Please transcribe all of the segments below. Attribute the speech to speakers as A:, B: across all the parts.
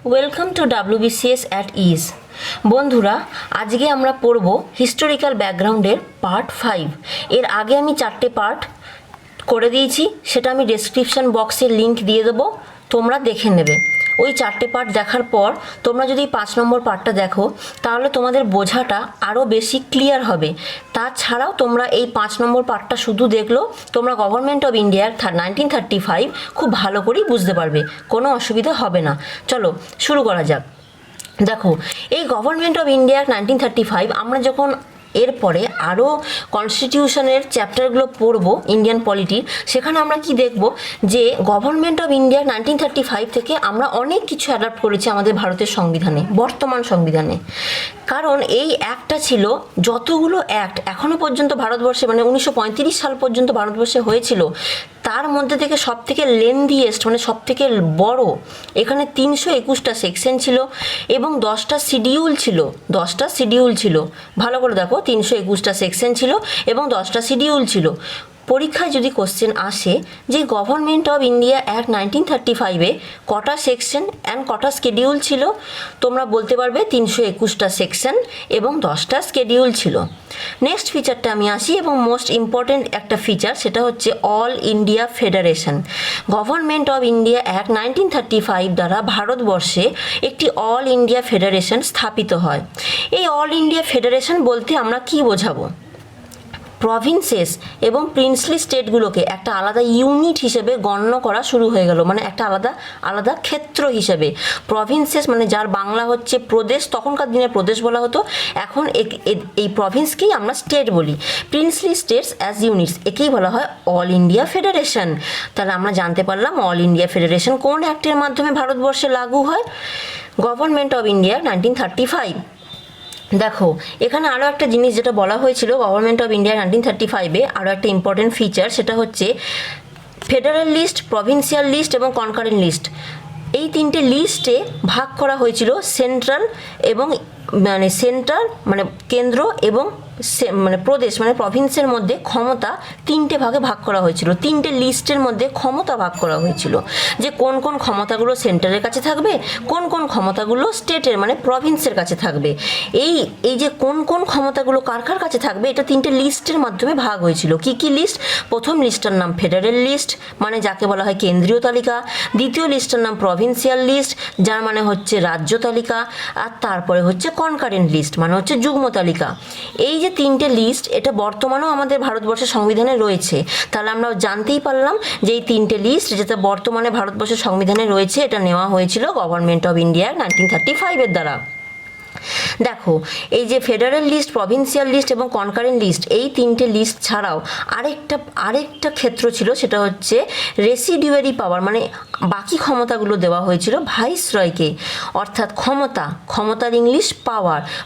A: Welcome to WBCS at is. বন্ধুরা, আজকে আমরা পড়ব হিস্টোরিক্যাল ব্যাকগ্রাউন্ডের পার্ট 5। এর আগে আমি 4টে পার্ট করে দিয়েছি, সেটা আমি ডেসক্রিপশন বক্সে লিংক দিয়ে দেবো, তোমরা দেখে নেবে। ওই 4টে পার্ট দেখার পর তোমরা যদি 5 নম্বর পার্টটা দেখো, তাহলে তোমাদের বোঝাটা আরও বেশি ক্লিয়ার হবে। তাছাড়াও তোমরা এই 5 নম্বর পার্টটা শুধু দেখলো তোমরা গভর্নমেন্ট অফ ইন্ডিয়ার 1935 খুব ভালো করেই বুঝতে পারবে, কোনো অসুবিধা হবে না। চলো শুরু করা যাক। দেখো, এই গভর্নমেন্ট অফ ইন্ডিয়া 1935 আমরা যখন এরপরে আরও কনস্টিটিউশনের চ্যাপ্টারগুলো পড়বো ইন্ডিয়ান পলিটির, সেখানে আমরা কি দেখব যে গভর্নমেন্ট অফ ইন্ডিয়া 1935 থেকে আমরা অনেক কিছু অ্যাডাপ্ট করেছি আমাদের ভারতের সংবিধানে, বর্তমান সংবিধানে। কারণ এই অ্যাক্টটা ছিল, যতগুলো অ্যাক্ট এখনও পর্যন্ত ভারতবর্ষে মানে 1935 সাল পর্যন্ত ভারতবর্ষে হয়েছিল, তার মধ্যে থেকে সব থেকে লেন্দিয়েস্ট মানে সব থেকে বড়, এখানে 321টা সেকশন ছিল এবং 10টা শিডিউল ছিল। ভালো করে দেখো, 321টা সেকশন ছিল এবং 10টা শিডিউল ছিল। পরীক্ষায় যদি কোশ্চেন আসে যে গভর্নমেন্ট অফ ইন্ডিয়া অ্যাক্ট 1935-এ কটা সেকশন অ্যান্ড কটা স্কেডিউল ছিল, তোমরা বলতে পারবে 321টা সেকশন এবং 10টা স্কেডিউল ছিল। নেক্সট ফিচারটা আমি আসি, এবং মোস্ট ইম্পর্ট্যান্ট একটা ফিচার, সেটা হচ্ছে all India federation. Government of India act 1935 দ্বারা ভারতবর্ষে একটি অল ইন্ডিয়া ফেডারেশন স্থাপিত হয়। এই অল ইন্ডিয়া ফেডারেশন বলতে আমরা কি বোঝাবো? প্রভিন্সেস এবং প্রিন্সলি স্টেটগুলোকে একটা আলাদা ইউনিট হিসেবে গণ্য করা শুরু হয়ে গেল, মানে একটা আলাদা আলাদা ক্ষেত্র হিসেবে। প্রভিন্সেস মানে যার বাংলা হচ্ছে প্রদেশ, তখনকার দিনে প্রদেশ বলা হতো, এখন এই প্রভিন্সকেই আমরা স্টেট বলি। প্রিন্সলি স্টেটস অ্যাজ ইউনিটস, একেই বলা হয় অল ইন্ডিয়া ফেডারেশন। তাহলে আমরা জানতে পারলাম অল ইন্ডিয়া ফেডারেশন কোন অ্যাক্টের মাধ্যমে ভারতবর্ষে লাগু হয়? Government of India 1935। দেখো, এখানে আরও একটা জিনিস যেটা বলা হয়েছিল গভর্নমেন্ট অফ ইন্ডিয়া 1935-এ, আরও একটা ইম্পর্টেন্ট ফিচার, সেটা হচ্ছে ফেডারেল লিস্ট, প্রভিন্সিয়াল লিস্ট এবং কনকারেন্ট লিস্ট। এই 3টে লিস্টে ভাগ করা হয়েছিল সেন্ট্রাল এবং মানে কেন্দ্র এবং মানে প্রদেশ মানে প্রভিন্সের মধ্যে ক্ষমতা 3টে ভাগে ভাগ করা হয়েছিল। 3টে লিস্টের মধ্যে ক্ষমতা ভাগ করা হয়েছিল, যে কোন কোন ক্ষমতাগুলো সেন্টারের কাছে থাকবে, কোন কোন ক্ষমতাগুলো স্টেটের মানে প্রভিন্সের কাছে থাকবে। এই যে কোন কোন ক্ষমতাগুলো কার কার কাছে থাকবে, এটা 3টে লিস্টের মাধ্যমে ভাগ হয়েছিল। কি কি লিস্ট? প্রথম লিস্টটার নাম ফেডারেল লিস্ট, মানে যাকে বলা হয় কেন্দ্রীয় তালিকা। দ্বিতীয় লিস্টটার নাম প্রভিন্সিয়াল লিস্ট, যার মানে হচ্ছে রাজ্য তালিকা। আর তারপরে হচ্ছে কনকারেন্ট লিস্ট, মানে হচ্ছে যুগ্ম তালিকা। এই যে 3টে লিস্ট, এটা বর্তমানেও আমাদের ভারতবর্ষের সংবিধানে রয়েছে। তাহলে আমরা জানতেই পারলাম যে এই 3টে লিস্ট যেটা বর্তমানে ভারতবর্ষের সংবিধানে রয়েছে, এটা নেওয়া হয়েছিল গভর্নমেন্ট অফ ইন্ডিয়া 1935-এর দ্বারা। দেখো, এই যে ফেডারেল লিস্ট, প্রভিন্সিয়াল লিস্ট এবং কনকারেন্ট লিস্ট, এই 3টে লিস্ট ছাড়াও আরেকটা ক্ষেত্র ছিল, সেটা হচ্ছে রেসিডিউয়ারি পাওয়ার, মানে বাকি ক্ষমতাগুলো দেওয়া হয়েছিল ভাইসরয়কে। অর্থাৎ ক্ষমতার ইংলিশ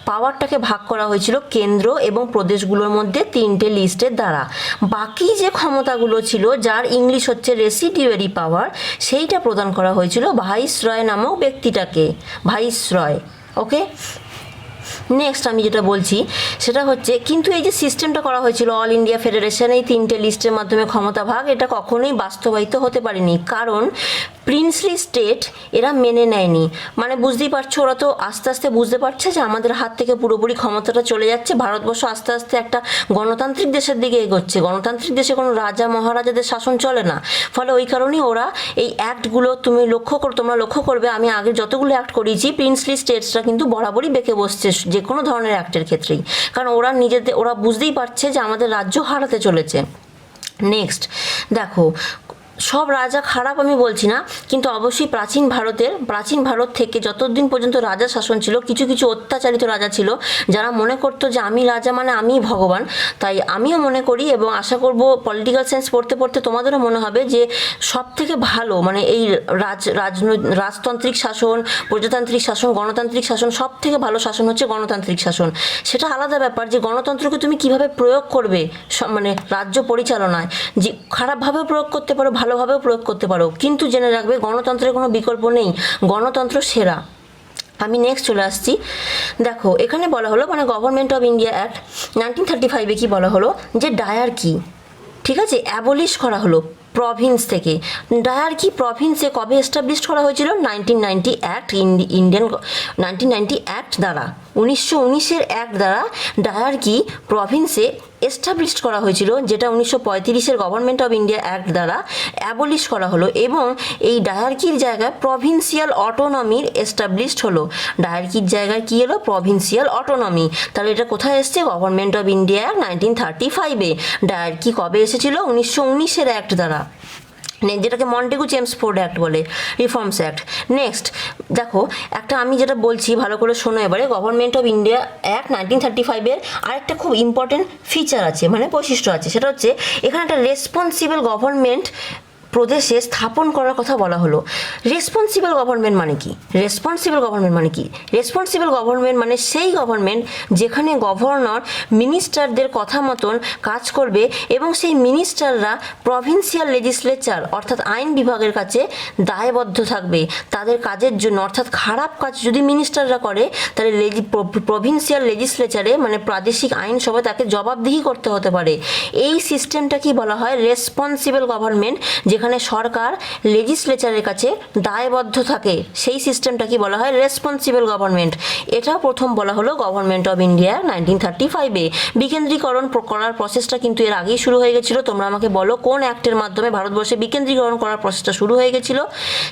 A: পাওয়ারটাকে ভাগ করা হয়েছিল কেন্দ্র এবং প্রদেশগুলোর মধ্যে 3টে লিস্টের দ্বারা। বাকি যে ক্ষমতাগুলো ছিল, যার ইংলিশ হচ্ছে রেসিডিউয়ারি পাওয়ার, সেইটা প্রদান করা হয়েছিল ভাইসরয় নামক ব্যক্তিটাকে, ভাইসরয়। ওকে, নেক্সট আমি যেটা বলছি সেটা হচ্ছে, কিন্তু এই যে সিস্টেমটা করা হয়েছিল অল ইন্ডিয়া ফেডারেশন, এই 3টে লিস্টের মাধ্যমে ক্ষমতা ভাগ, এটা কখনোই বাস্তবায়িত হতে পারেনি, কারণ প্রিন্সলি স্টেট এরা মেনে নেয়নি। মানে বুঝতেই পারছো, ওরা তো আস্তে আস্তে বুঝতে পারছে যে আমাদের হাত থেকে পুরোপুরি ক্ষমতাটা চলে যাচ্ছে, ভারতবর্ষ আস্তে আস্তে একটা গণতান্ত্রিক দেশের দিকে এগোচ্ছে। গণতান্ত্রিক দেশে কোনো রাজা মহারাজাদের শাসন চলে না, ফলে ওই কারণেই ওরা এই অ্যাক্টগুলো তোমরা লক্ষ্য করবে, আমি আগে যতগুলো অ্যাক্ট করিয়েছি, প্রিন্সলি স্টেটসরা কিন্তু বরাবরই বেঁকে বসছে যে কোনো ধরনের অ্যাক্টের ক্ষেত্রেই, কারণ ওরা বুঝতেই পারছে যে আমাদের রাজ্য হারাতে চলেছে। নেক্সট দেখো, সব রাজা খারাপ আমি বলছি না, কিন্তু অবশ্যই প্রাচীন ভারত থেকে যতদিন পর্যন্ত রাজা শাসন ছিল, কিছু কিছু অত্যাচারিত রাজা ছিল যারা মনে করতো যে আমি রাজা মানে আমিই ভগবান। তাই আমিও মনে করি এবং আশা করব পলিটিক্যাল সায়েন্স পড়তে পড়তে তোমাদেরও মনে হবে যে সব থেকে ভালো মানে এই রাজতান্ত্রিক শাসন, প্রজাতান্ত্রিক শাসন, গণতান্ত্রিক শাসন, সব থেকে ভালো শাসন হচ্ছে গণতান্ত্রিক শাসন। সেটা আলাদা ব্যাপার যে গণতন্ত্রকে তুমি কিভাবে প্রয়োগ করবে, মানে রাজ্য পরিচালনায়, যে খারাপভাবেও প্রয়োগ করতে পারো, ভালোভাবেও প্রয়োগ করতে পারো, কিন্তু জেনে রাখবে গণতন্ত্রের কোনো বিকল্প নেই, গণতন্ত্র সেরা। আমি নেক্সট চলে আসছি। দেখো, এখানে বলা হলো মানে গভর্নমেন্ট অফ ইন্ডিয়া অ্যাক্ট 1935-এ কি বলা হলো, যে ডায়ার কি, ঠিক আছে, অ্যাবলিশ করা হলো। প্রভিন্স থেকে। ডায়ার্কি প্রভিন্সে কবে এস্টাবলিশ করা হয়েছিল? 1990 অ্যাক্ট, ইন্ডিয়ান 1990 অ্যাক্ট দ্বারা, 1919-এর অ্যাক্ট দ্বারা ডায়ার্কি প্রভিন্সে এস্টাবলিশ করা হয়েছিল, যেটা 1935-এর গভর্নমেন্ট অফ ইন্ডিয়া অ্যাক্ট দ্বারা অ্যাবলিশ করা হলো এবং এই ডায়ার্কির জায়গায় প্রভিন্সিয়াল অটোনমির এস্টাবলিশড হলো। ডায়ার্কির জায়গায় কী এলো? Provincial autonomy. তাহলে এটা কোথায় এসছে? গভর্নমেন্ট অফ ইন্ডিয়া অ্যাক্ট 1935-এ। ডায়ার্কি কবে এসেছিল? 1919-এর অ্যাক্ট দ্বারা, যেটাকে মন্টেগু চেমসফোর্ড অ্যাক্ট বলে, রিফর্মস অ্যাক্ট। নেক্সট দেখো, একটা আমি যেটা বলছি ভালো করে শোনো এবারে। গভর্নমেন্ট অফ ইন্ডিয়া অ্যাক্ট 1935-এর আরেকটা খুব ইম্পর্টেন্ট ফিচার আছে, মানে বৈশিষ্ট্য আছে, সেটা হচ্ছে এখানে একটা রেসপন্সিবল গভর্নমেন্ট প্রদেশে স্থাপন করার কথা বলা হলো। রেসপন্সিবল গভর্নমেন্ট মানে কি? রেসপন্সিবল গভর্নমেন্ট মানে কি? রেসপন্সিবল গভর্নমেন্ট মানে সেই গভর্নমেন্ট যেখানে গভর্নর মিনিস্টারদের কথা মতন কাজ করবে এবং সেই মিনিস্টাররা প্রভিন্সিয়াল লেজিসলেচার অর্থাৎ আইন বিভাগের কাছে দায়বদ্ধ থাকবে তাদের কাজের জন্য। অর্থাৎ খারাপ কাজ যদি মিনিস্টাররা করে তাহলে প্রভিন্সিয়াল লেজিসলেচারে মানে প্রাদেশিক আইনসভায় তাকে জবাবদিহি করতে হতে পারে। এই সিস্টেমটা কি বলা হয়? রেসপন্সিবল গভর্নমেন্ট, যেখানে সরকার লেজিসলেচারের কাছে দায়বদ্ধ থাকে, সেই সিস্টেমটা কি বলা হয়? Responsible government. এটা প্রথম বলা হলো গভর্নমেন্ট অফ ইন্ডিয়া 1935-এ। বিকেন্দ্রীকরণ করার প্রসেসটা কিন্তু এর আগেই শুরু হয়ে গেছিলো। তোমরা আমাকে বলো কোন অ্যাক্টের মাধ্যমে ভারতবর্ষে বিকেন্দ্রীকরণ করার প্রসেসটা শুরু হয়ে গেছিলো?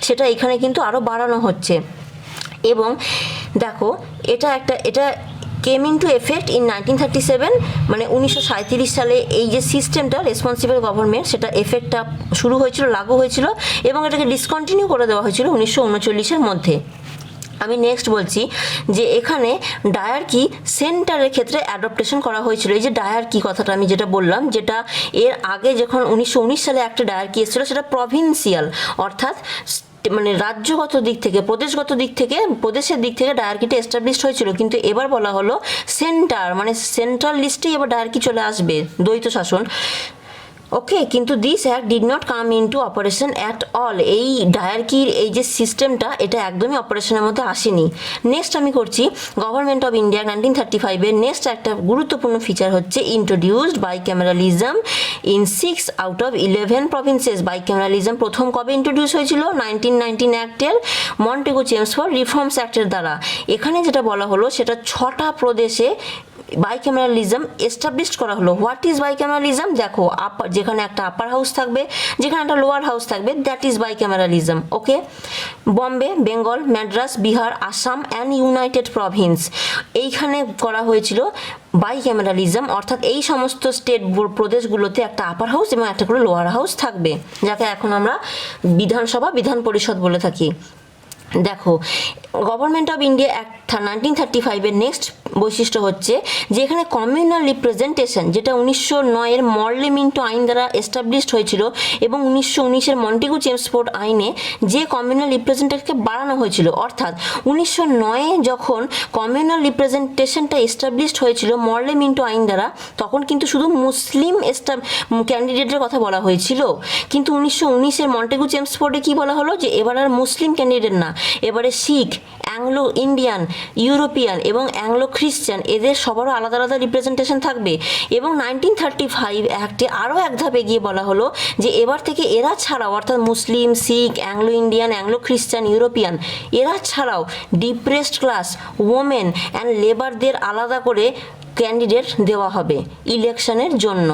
A: সেটা এখানে কিন্তু আরও বাড়ানো হচ্ছে। এবং দেখো, এটা came into effect in 1937, মানে 1937 সালে এই যে সিস্টেমটা রেসপন্সিবল গভর্নমেন্ট, সেটা এফেক্টটা শুরু হয়েছিল, লাগু হয়েছিল এবং এটাকে ডিসকন্টিনিউ করে দেওয়া হয়েছিল 1939-এর মধ্যে। আমি নেক্সট বলছি যে এখানে ডায়ার্কি সেন্টারের ক্ষেত্রে অ্যাডপ্টেশন করা হয়েছিল। এই যে ডায়ার্কি কথাটা আমি যেটা বললাম, যেটা এর আগে যখন 1919 সালে একটা ডায়ার্কি এসেছিলো সেটা প্রভিন্সিয়াল অর্থাৎ মানে রাজ্যগত দিক থেকে, প্রদেশগত দিক থেকে, প্রদেশের দিক থেকে ডায়ার্কিটা এস্টাবলিশড হয়েছিল। কিন্তু এবার বলা হলো সেন্টার, মানে সেন্ট্রাল লিস্টেই এবার ডায়ার্কি চলে আসবে, দ্বৈত শাসন। ওকে, কিন্তু this act did not come into operation at all. এই ডায়ার্কির এই যে সিস্টেমটা, এটা একদমই অপারেশনের মধ্যে আসেনি। নেক্সট আমি করছি গভর্নমেন্ট অফ ইন্ডিয়া 1935-এর নেক্সট একটা গুরুত্বপূর্ণ ফিচার হচ্ছে introduced bicameralism in 6 out of 11 provinces. Bicameralism প্রথম কবে ইন্ট্রোডিউস হয়েছিল? 1919 অ্যাক্টের মন্টেগু চেমসফোর্ড রিফর্মস অ্যাক্টের দ্বারা। এখানে যেটা বলা হলো সেটা 6টা প্রদেশে বাইক্যামেরালিজম এস্টাবলিশড করা হলো। What is bicameralism? দেখো, যেখানে একটা আপার হাউস থাকবে, যেখানে একটা লোয়ার হাউস থাকবে, that is bicameralism. Okay, Bombay, Bengal, Madras, Bihar, Assam and united province, এইখানে করা হয়েছিল বাইক্যামেরালিজম। অর্থাৎ এই সমস্ত স্টেট প্রদেশগুলোতে একটা আপার হাউস এবং একটা করে লোয়ার হাউস থাকবে, যাকে এখন আমরা বিধানসভা, বিধান পরিষদ বলে থাকি। দেখো, গভর্নমেন্ট অফ ইন্ডিয়া অ্যাক্ট 1935-এর নেক্সট বৈশিষ্ট্য হচ্ছে যে এখানে কমিউনাল রিপ্রেজেন্টেশন, যেটা 1909-এর মর্লে মিন্টো আইন দ্বারা এস্টাবলিশড হয়েছিল এবং 1919-এর মন্টেগু চেমসফোর্ড আইনে যে কমিউনাল রিপ্রেজেন্টেশনকে বাড়ানো হয়েছিল। অর্থাৎ 1909-এ যখন কমিউনাল রিপ্রেজেন্টেশনটা এস্টাবলিশড হয়েছিল মর্লে মিন্টো আইন দ্বারা, তখন কিন্তু শুধু মুসলিম ক্যান্ডিডেটের কথা বলা হয়েছিল। কিন্তু 1919-এর মন্টেগু চেমসফোর্ডে কি বলা হলো? যে এবার আর মুসলিম ক্যান্ডিডেট না, এবারে শিখ, অ্যাংলো ইন্ডিয়ান, ইউরোপিয়ান এবং অ্যাংলো খ্রিস্টান, এদের সবারও আলাদা আলাদা রিপ্রেজেন্টেশন থাকবে। এবং 1935 অ্যাক্টে আরও এক ধাপ এগিয়ে বলা হলো যে এবার থেকে এরা ছাড়াও, অর্থাৎ মুসলিম, শিখ, অ্যাংলো ইন্ডিয়ান, অ্যাংলো খ্রিস্টান, ইউরোপিয়ান, এরা ছাড়াও ডিপ্রেসড ক্লাস, ওমেন অ্যান্ড লেবারদের আলাদা করে ক্যান্ডিডেট দেওয়া হবে ইলেকশনের জন্য।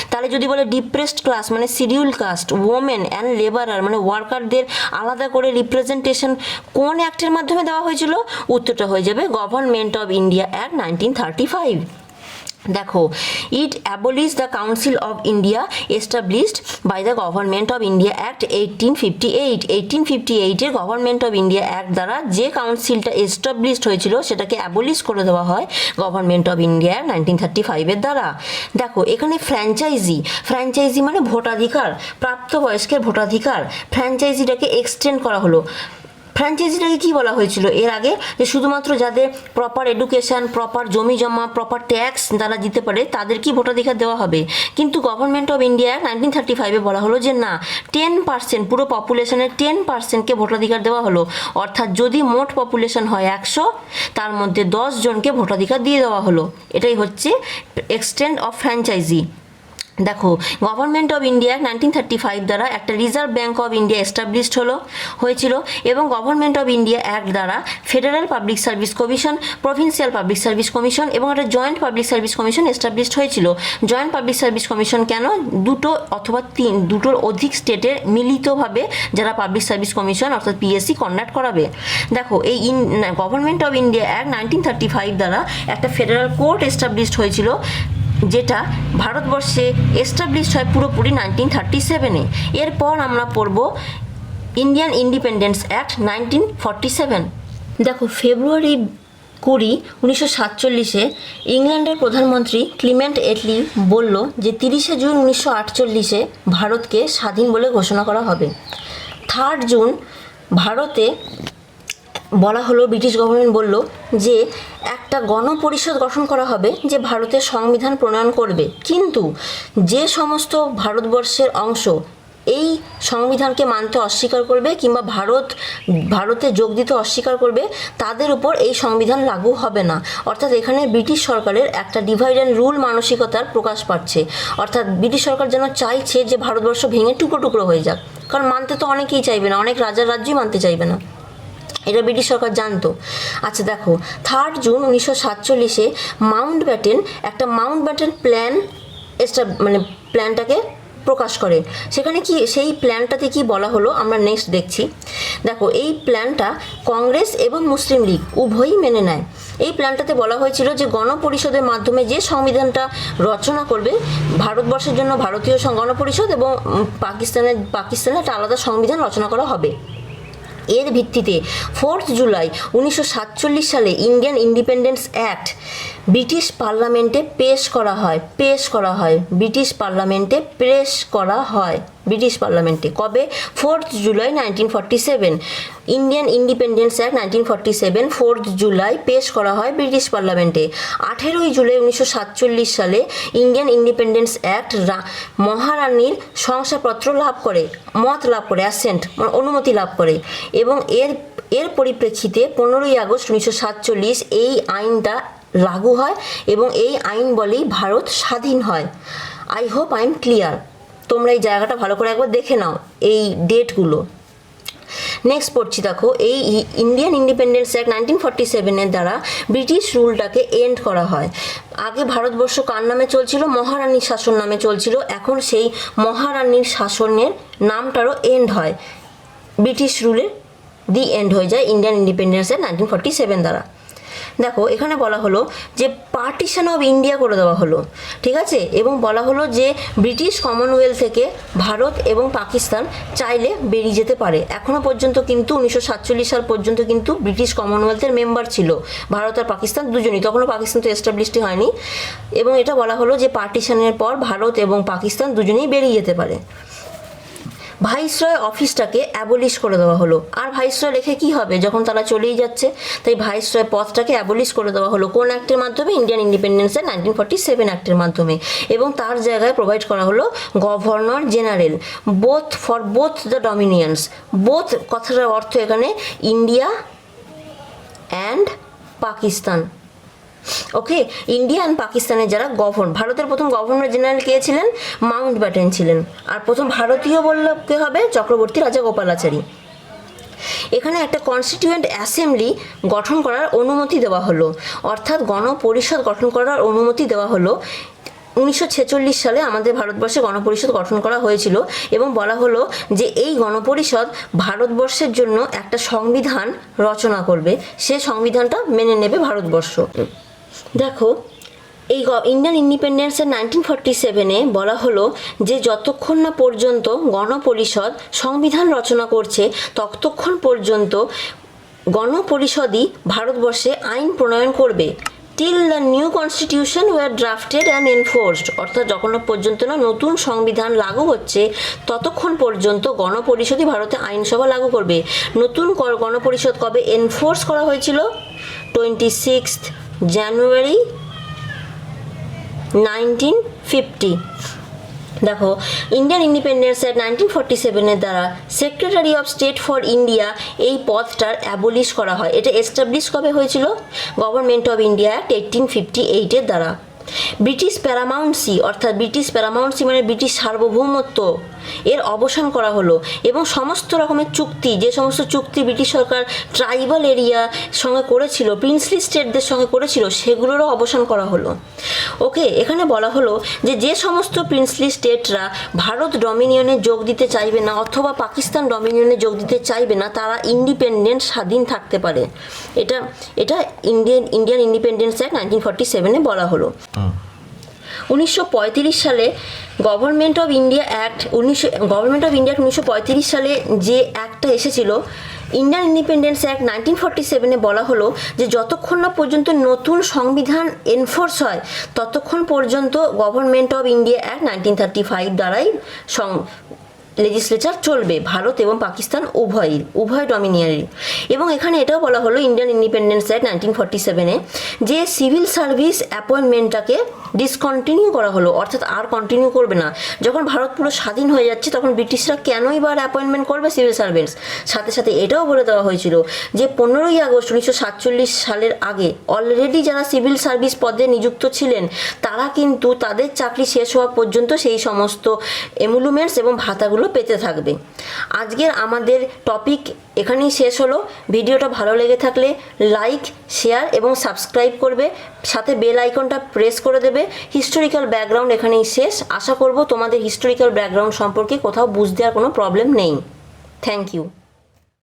A: তাহলে যদি বলে ডিপ্রেসড ক্লাস মানে schedule caste, women and labourer মানে ওয়ার্কারদের আলাদা করে রিপ্রেজেন্টেশন কোন অ্যাক্টের মাধ্যমে দেওয়া হয়েছিল? উত্তরটা হয়ে যাবে গভর্নমেন্ট অফ ইন্ডিয়া অ্যাক্ট 1935। দেখো, it abolish the council of India established by the government of India act 1858। 1858-এর গভর্নমেন্ট অফ ইন্ডিয়া অ্যাক্ট দ্বারা যে কাউন্সিলটা এস্টাবলিশড হয়েছিল সেটাকে অ্যাবলিশ করে দেওয়া হয় গভর্নমেন্ট অফ ইন্ডিয়া 1935-এর দ্বারা। দেখো, এখানে ফ্র্যাঞ্চাইজি মানে ভোটাধিকার, প্রাপ্তবয়স্কের ভোটাধিকার, ফ্র্যাঞ্চাইজিটাকে এক্সটেন্ড করা হলো। ফ্র্যাঞ্চাইজিটাকে কী বলা হয়েছিল এর আগে? যে শুধুমাত্র যাদের প্রপার এডুকেশন, প্রপার জমি জমা, প্রপার ট্যাক্স তারা দিতে পারে তাদেরকেই ভোটাধিকার দেওয়া হবে। কিন্তু গভর্নমেন্ট অফ ইন্ডিয়া 1935-এ বলা হলো যে না, 10%, পুরো পপুলেশনের 10%কে ভোটাধিকার দেওয়া হলো। অর্থাৎ যদি মোট পপুলেশন হয় 100, তার মধ্যে 10 জনকে ভোটাধিকার দিয়ে দেওয়া হলো। এটাই হচ্ছে এক্সটেন্ড অফ ফ্র্যাঞ্চাইজি। দেখো, গভর্নমেন্ট অফ ইন্ডিয়া 1935 দ্বারা একটা reserve bank of India established হয়েছিল এবং গভর্নমেন্ট অফ ইন্ডিয়া অ্যাক্ট দ্বারা federal public service commission, provincial public service commission এবং একটা joint public service commission established হয়েছিল। জয়েন্ট পাবলিক সার্ভিস কমিশন কেন? দুটো অথবা দুটোর অধিক স্টেটের মিলিতভাবে যারা পাবলিক সার্ভিস কমিশন অর্থাৎ পিএসসি কন্ডাক্ট করাবে। দেখো, এই গভর্নমেন্ট অফ ইন্ডিয়া অ্যাক্ট 1935 দ্বারা একটা ফেডারেল কোর্ট এস্টাবলিশড হয়েছিল, যেটা ভারতবর্ষে এস্টাবলিশড হয় পুরোপুরি 1937-এ। এরপর আমরা পড়ব ইন্ডিয়ান ইন্ডিপেন্ডেন্স অ্যাক্ট 1947। দেখো, ফেব্রুয়ারি 20, 1947-এ ইংল্যান্ডের প্রধানমন্ত্রী ক্লিমেন্ট এটলি বলল যে 30শে জুন 1948-এ ভারতকে স্বাধীন বলে ঘোষণা করা হবে। 3 জুন ভারতে বলা হলো, ব্রিটিশ গভর্নমেন্ট বলল যে একটা গণপরিষদ গঠন করা হবে যে ভারতের সংবিধান প্রণয়ন করবে, কিন্তু যে সমস্ত ভারতবর্ষের অংশ এই সংবিধানকে মানতে অস্বীকার করবে কিংবা ভারতে যোগ দিতে অস্বীকার করবে তাদের উপর এই সংবিধান লাগু হবে না। অর্থাৎ এখানে ব্রিটিশ সরকারের একটা ডিভাইড অ্যান্ড রুল মানসিকতার প্রকাশ পাচ্ছে। অর্থাৎ ব্রিটিশ সরকার যেন চাইছে যে ভারতবর্ষ ভেঙে টুকরো টুকরো হয়ে যাক, কারণ মানতে তো অনেকেই চাইবে না, অনেক রাজার রাজ্যই মানতে চাইবে না, এটা ব্রিটিশ সরকার জানতো। আচ্ছা দেখো, 3 জুন 1947-এ একটা মাউন্ট ব্যাটেন প্ল্যানটাকে প্রকাশ করে। সেখানে কি সেই প্ল্যানটাতে কি বলা হলো আমরা নেক্সট দেখছি। দেখো, এই প্ল্যানটা কংগ্রেস এবং মুসলিম লীগ উভয়ই মেনে নেয়। এই প্ল্যানটাতে বলা হয়েছিল যে গণপরিষদের মাধ্যমে যে সংবিধানটা রচনা করবে ভারতবর্ষের জন্য ভারতীয় গণপরিষদ এবং পাকিস্তানের একটা আলাদা সংবিধান রচনা করা হবে। এর ভিত্তিতে 4 জুলাই 1947 সালে ইন্ডিয়ান ইন্ডিপেন্ডেন্স অ্যাক্ট ব্রিটিশ পার্লামেন্টে পেশ করা হয়। ব্রিটিশ পার্লামেন্টে কবে? 4 July 1947। Indian independence act 1947 4 July পেশ করা হয় ব্রিটিশ পার্লামেন্টে। 18 জুলাই 1947 সালে ইন্ডিয়ান ইন্ডিপেন্ডেন্স অ্যাক্ট মহারানীর শংসাপত্র মত লাভ করে অ্যাসেন্ট অনুমতি লাভ করে এবং এর পরিপ্রেক্ষিতে 15 আগস্ট 1947 এই আইনটা লাগু হয় এবং এই আইন বলেই ভারত স্বাধীন হয়। I hope I am clear. তোমরা এই জায়গাটা ভালো করে একবার দেখে নাও, এই ডেটগুলো। নেক্সট পড়ছি, দেখো, এই ইন্ডিয়ান ইন্ডিপেন্ডেন্স অ্যাক্ট 1947-এর দ্বারা ব্রিটিশ রুলটাকে এন্ড করা হয়। আগে ভারতবর্ষ কার নামে চলছিল? মহারানীর শাসন নামে চলছিল। এখন সেই মহারানীর শাসনের নামটারও এন্ড হয়, ব্রিটিশ রুলের এন্ড হয়ে যায় ইন্ডিয়ান ইন্ডিপেন্ডেন্স অ্যাক্ট 1947 দ্বারা। দেখো, এখানে বলা হলো যে পার্টিশন অফ ইন্ডিয়া করে দেওয়া হলো, ঠিক আছে, এবং বলা হলো যে ব্রিটিশ কমনওয়েলথ থেকে ভারত এবং পাকিস্তান চাইলে বেরিয়ে যেতে পারে। এখনও পর্যন্ত কিন্তু 1947 সাল পর্যন্ত কিন্তু ব্রিটিশ কমনওয়েলথের মেম্বার ছিল ভারত আর পাকিস্তান দুজনই, তখনও পাকিস্তান তো এস্টাবলিশডই হয়নি। এবং এটা বলা হলো যে পার্টিশনের পর ভারত এবং পাকিস্তান দুজনেই বেরিয়ে যেতে পারে। ভাইসরয় অফিসটাকে অ্যাবলিশ করে দেওয়া হলো। আর ভাইসরয় রেখে কি হবে যখন তারা চলেই যাচ্ছে? তাই ভাইসরয় পদটাকে অ্যাবলিশ করে দেওয়া হলো। কোন অ্যাক্টের মাধ্যমে? ইন্ডিয়ান ইন্ডিপেন্ডেন্সের 1947 অ্যাক্টের মাধ্যমে। এবং তার জায়গায় প্রোভাইড করা হলো governor general for both the dominions. Both কথাটার অর্থ এখানে India and Pakistan. Okay, India and পাকিস্তানের যারা ভারতের প্রথম গভর্নর জেনারেল কে ছিলেন? মাউন্ট ব্যাটেন ছিলেন। আর প্রথম ভারতীয় বললে কে হবে? চক্রবর্তী রাজা গোপালাচারী। এখানে একটা কনস্টিটিউয়েন্ট অ্যাসেম্বলি গঠন করার অনুমতি দেওয়া হলো, অর্থাৎ গণপরিষদ গঠন করার অনুমতি দেওয়া হলো। 1946 সালে আমাদের ভারতবর্ষে গণপরিষদ গঠন করা হয়েছিল এবং বলা হলো যে এই গণপরিষদ ভারতবর্ষের জন্য একটা সংবিধান রচনা করবে, সে সংবিধানটা মেনে নেবে ভারতবর্ষ। দেখো, এই ইন্ডিয়ান ইন্ডিপেন্ডেন্সের 1947-এ বলা হলো যে যতক্ষণ না পর্যন্ত গণপরিষদ সংবিধান রচনা করছে ততক্ষণ পর্যন্ত গণপরিষদই ভারতবর্ষে আইন প্রণয়ন করবে। Till the new constitution were drafted and enforced, অর্থাৎ যখন পর্যন্ত না নতুন সংবিধান লাগু হচ্ছে ততক্ষণ পর্যন্ত গণপরিষদই ভারতে আইনসভা লাগু করবে। নতুন গণপরিষদ কবে এনফোর্স করা হয়েছিল? 26 জানুয়ারি 1950। দেখো, ইন্ডিয়ান ইন্ডিপেন্ডেন্স অ্যাক্ট 1947-এর দ্বারা secretary of state for India এই পদটার অ্যাবলিশ করা হয়। এটা এস্টাবলিশ কবে হয়েছিল? গভর্নমেন্ট অফ ইন্ডিয়া অ্যাক্ট 1858-এর দ্বারা। ব্রিটিশ প্যারামাউন্সি অর্থাৎ ব্রিটিশ প্যারামাউন্সি মানে ব্রিটিশ সার্বভৌমত্ব এর অবসান করা হলো এবং সমস্ত রকমের চুক্তি, যে সমস্ত চুক্তি ব্রিটিশ সরকার ট্রাইবাল এরিয়া সঙ্গে করেছিল, প্রিন্সলি স্টেটদের সঙ্গে করেছিল, সেগুলোরও অবসান করা হলো। ওকে, এখানে বলা হলো যে সমস্ত প্রিন্সলি স্টেটরা ভারত ডমিনিয়নে যোগ দিতে চাইবে না অথবা পাকিস্তান ডমিনিয়নে যোগ দিতে চাইবে না, তারা ইন্ডিপেন্ডেন্ট স্বাধীন থাকতে পারে। এটা ইন্ডিয়ান ইন্ডিপেন্ডেন্স অ্যাক্ট 1947-এ বলা হলো। 1935 সালে গভর্নমেন্ট অফ ইন্ডিয়া অ্যাক্ট 1935 সালে যে অ্যাক্টটা এসেছিল, ইন্ডিয়ান ইন্ডিপেন্ডেন্স অ্যাক্ট 1947-এ বলা হলো যে যতক্ষণ না পর্যন্ত নতুন সংবিধান এনফোর্স হয় ততক্ষণ পর্যন্ত গভর্নমেন্ট অফ ইন্ডিয়া অ্যাক্ট 1935 দ্বারাই লেজিসলেচার চলবে, ভারত এবং পাকিস্তান উভয় ডমিনিয়নেরই। এবং এখানে এটাও বলা হলো ইন্ডিয়ান ইন্ডিপেন্ডেন্স অ্যাক্ট 1947-এ যে সিভিল সার্ভিস অ্যাপয়েন্টমেন্টটাকে ডিসকন্টিনিউ করা হলো, অর্থাৎ আর কন্টিনিউ করবে না। যখন ভারত পুরো স্বাধীন হয়ে যাচ্ছে তখন ব্রিটিশরা কেনই বা অ্যাপয়েন্টমেন্ট করবে সিভিল সার্ভেন্টস। সাথে সাথে এটাও বলে দেওয়া হয়েছিল যে 15ই আগস্ট 1947 সালের আগে অলরেডি যারা সিভিল সার্ভিস পদে নিযুক্ত ছিলেন তারা কিন্তু তাদের চাকরি শেষ হওয়া পর্যন্ত সেই সমস্ত এমুলুমেন্টস এবং ভাতাগুলো পেতে থাকবে। আজকের আমাদের টপিক এখানেই শেষ হলো। ভিডিওটা ভালো লেগে থাকলে লাইক, শেয়ার এবং সাবস্ক্রাইব করবে, সাথে বেল আইকনটা প্রেস করে দেবে। হিস্টোরিক্যাল ব্যাকগ্রাউন্ড এখানেই শেষ। আশা করব তোমাদের হিস্টোরিক্যাল ব্যাকগ্রাউন্ড সম্পর্কে কোথাও বুঝতে আর কোনো প্রবলেম নেই। Thank you.